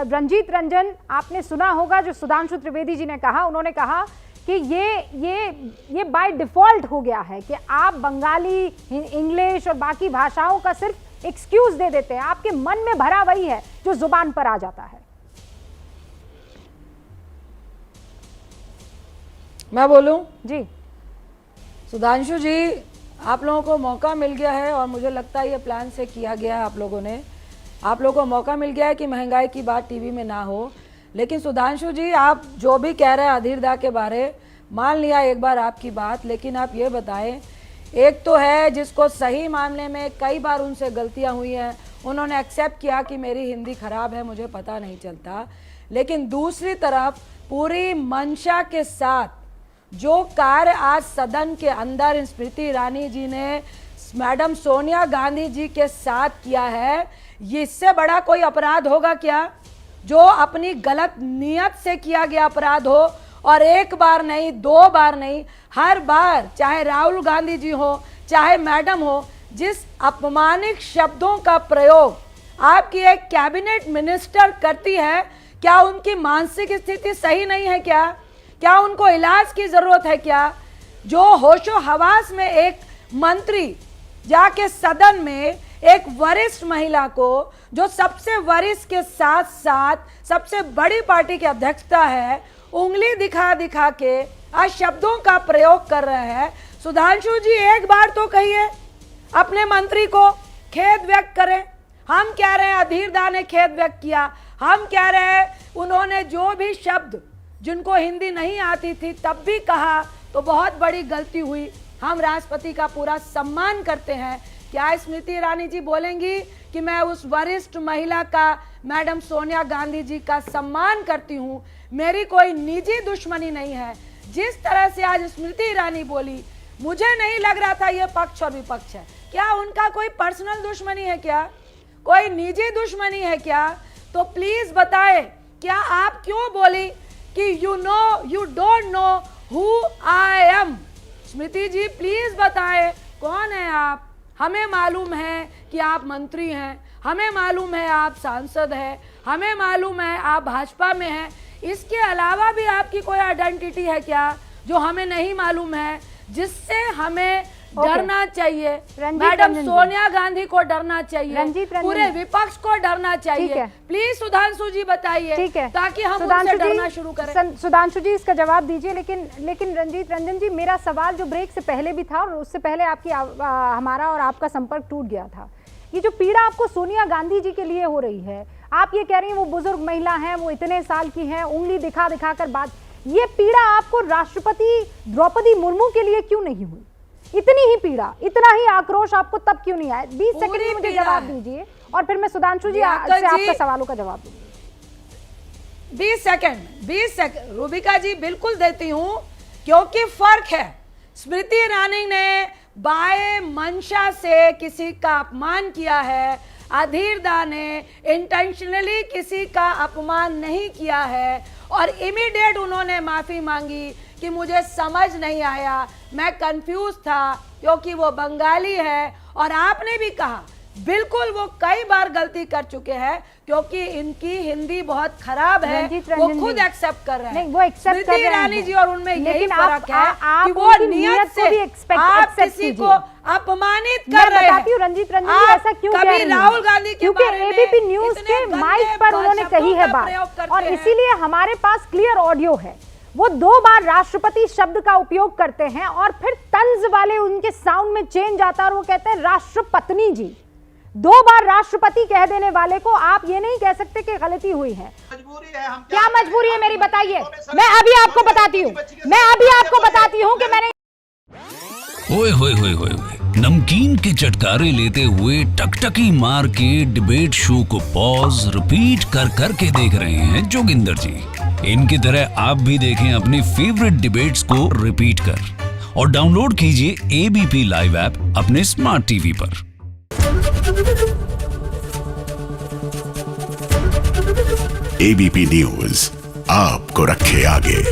रंजीत रंजन, आपने सुना होगा जो सुधांशु त्रिवेदी जी ने कहा, उन्होंने कहा कि ये बाय डिफॉल्ट हो गया है कि आप बंगाली, इंग्लिश और बाकी भाषाओं का सिर्फ एक्सक्यूज दे देते हैं, आपके मन में भरा वही है जो जुबान पर आ जाता है। मैं बोलूं जी सुधांशु जी, आप लोगों को मौका मिल गया है और मुझे लगता है ये प्लान से किया गया है। आप लोगों को मौका मिल गया है कि महंगाई की बात टीवी में ना हो। लेकिन सुधांशु जी, आप जो भी कह रहे हैं अधीर दा के बारे, मान लिया एक बार आपकी बात, लेकिन आप ये बताएं, एक तो है जिसको सही मामले में कई बार उनसे गलतियां हुई हैं, उन्होंने एक्सेप्ट किया कि मेरी हिंदी खराब है, मुझे पता नहीं चलता। लेकिन दूसरी तरफ पूरी मंशा के साथ जो कार्य आज सदन के अंदर स्मृति ईरानी जी ने मैडम सोनिया गांधी जी के साथ किया है, ये इससे बड़ा कोई अपराध होगा क्या? जो अपनी गलत नियत से किया गया अपराध हो, और एक बार नहीं, दो बार नहीं, हर बार, चाहे राहुल गांधी जी हो, चाहे मैडम हो, जिस अपमानित शब्दों का प्रयोग आपकी एक कैबिनेट मिनिस्टर करती है, क्या उनकी मानसिक स्थिति सही नहीं है क्या? क्या उनको इलाज की जरूरत है क्या? जो होशो हवास में एक मंत्री जाके सदन में एक वरिष्ठ महिला को, जो सबसे वरिष्ठ के साथ साथ सबसे बड़ी पार्टी की अध्यक्षता है, उंगली दिखा दिखा के आज शब्दों का प्रयोग कर रहे हैं। सुधांशु जी, एक बार तो कहिए, अपने मंत्री को खेद व्यक्त करें। हम कह रहे हैं अधीर दा ने खेद व्यक्त किया, हम कह रहे हैं उन्होंने जो भी शब्द जिनको हिंदी नहीं आती थी तब भी कहा, तो बहुत बड़ी गलती हुई। हम राष्ट्रपति का पूरा सम्मान करते हैं। क्या स्मृति ईरानी जी बोलेंगी कि मैं उस वरिष्ठ महिला का, मैडम सोनिया गांधी जी का सम्मान करती हूँ, मेरी कोई निजी दुश्मनी नहीं है। जिस तरह से आज स्मृति ईरानी बोली, मुझे नहीं लग रहा था ये पक्ष और विपक्ष है। क्या उनका कोई पर्सनल दुश्मनी है क्या? कोई निजी दुश्मनी है क्या? तो प्लीज बताएं, क्या आप क्यों बोली कि you don't know who I am? Smriti ji please बताएं, कौन है आप? हमें मालूम है कि आप मंत्री हैं, हमें मालूम है आप सांसद हैं, हमें मालूम है आप भाजपा में हैं। इसके अलावा भी आपकी कोई आइडेंटिटी है क्या जो हमें नहीं मालूम है, जिससे हमें डरना चाहिए? मैडम सोनिया गांधी को डरना चाहिए, पूरे विपक्ष को डरना चाहिए। प्लीज सुधांशु जी बताइए, ताकि हम उनसे डरना शुरू करें। सुधांशु जी इसका जवाब दीजिए। लेकिन रंजीत रंजन जी, मेरा सवाल जो ब्रेक से पहले भी था और उससे पहले हमारा और आपका संपर्क टूट गया था, ये जो पीड़ा आपको सोनिया गांधी जी के लिए हो रही है, आप ये कह रही हैं वो बुजुर्ग महिला हैं, वो इतने साल की हैं, उंगली दिखा दिखा कर बात, ये पीड़ा आपको राष्ट्रपति द्रौपदी मुर्मू के लिए क्यों नहीं हुई? इतनी ही पीड़ा, इतना ही आक्रोश आपको तब क्यों नहीं आया? 20 सेकंड में मुझे जवाब दीजिए और फिर मैं सुधांशु जी से आपका सवालों का जवाब दूंगी। 20 सेकंड रूबिका जी, बिल्कुल देती हूं, क्योंकि फर्क है। स्मृति ईरानी ने बाय मंशा से किसी का अपमान किया है, अधीर दा ने इंटेंशनली किसी का अपमान नहीं किया है, और इमीडिएट उन्होंने माफी मांगी कि मुझे समझ नहीं आया, मैं कंफ्यूज था, क्योंकि वो बंगाली है। और आपने भी कहा, बिल्कुल वो कई बार गलती कर चुके हैं, क्योंकि इनकी हिंदी बहुत खराब है, वो खुद एक्सेप्ट कर रहे हैं। नहीं, वो एक्सेप्ट कर रहे हैं ईरानी जी, और उनमें यही फर्क है कि वो नियत से आप किसी को अपमानित कर रहे हैं। रंजीत रंजन जी ऐसा क्यों कह रही हैं? राहुल गांधी के बारे में एबीपी न्यूज के माइक पर उन्होंने कही है बात, और इसीलिए हमारे पास क्लियर ऑडियो है। वो 2 बार राष्ट्रपति शब्द का उपयोग करते हैं और फिर तंज वाले उनके साउंड में चेंज आता है और वो कहते हैं राष्ट्रपत्नी जी। 2 बार राष्ट्रपति कह देने वाले को आप ये नहीं कह सकते कि गलती हुई है। मजबूरी है, हम क्या मजबूरी है मेरी बताइए? मैं अभी आपको बताती हूँ कि मैंने ओए होए होए होए नमकीन के चटकारे लेते हुए टकटकी मार के डिबेट शो को पॉज रिपीट कर कर के देख रहे हैं जोगिंदर जी। इनकी तरह आप भी देखें अपनी फेवरेट डिबेट्स को रिपीट कर, और डाउनलोड कीजिए एबीपी लाइव ऐप अपने स्मार्ट टीवी पर। एबीपी न्यूज आपको रखे आगे।